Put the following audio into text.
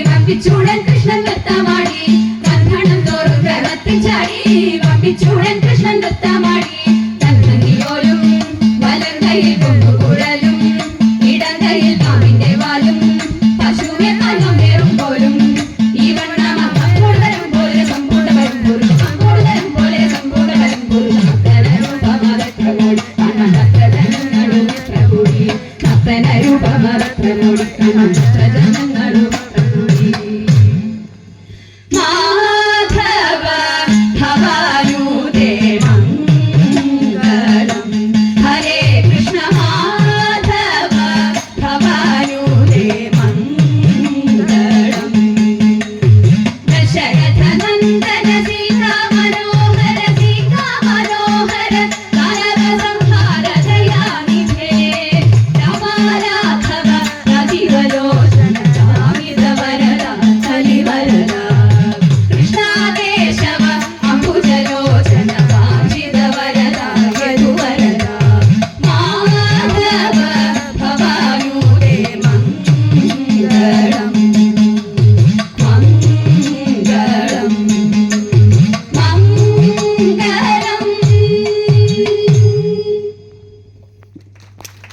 വമ്പിച്ചൂടൻ കൃഷ്ണൻ നൃത്തമാടി കണ്ണണം തോറും വെള്ളത്തിച്ചാടി വമ്പിച്ചൂടൻ കൃഷ്ണൻ നൃത്തമാടി തന്നങ്ങിയോലും വലം കയ്യിൽ കൊണ്ടുകുഴലും ഇടം കയ്യിൽ പാമ്പിന്റെ വാലും പശുവിനെ കണ്ണം നേറും പോലും ഈ വണ്ണം അമ്പൂടതരം പോലെ സമ്പൂർണ്ണവരും പോലും അമ്പൂടതരം പോലെ സമ്പൂർണ്ണവരും പോലും നർത്തനരൂപമരത്രമോടി കണ്ണൻ നർത്തനൂടി പ്രഭുടി നർത്തനരൂപമരത്രമോടി കണ്ണൻ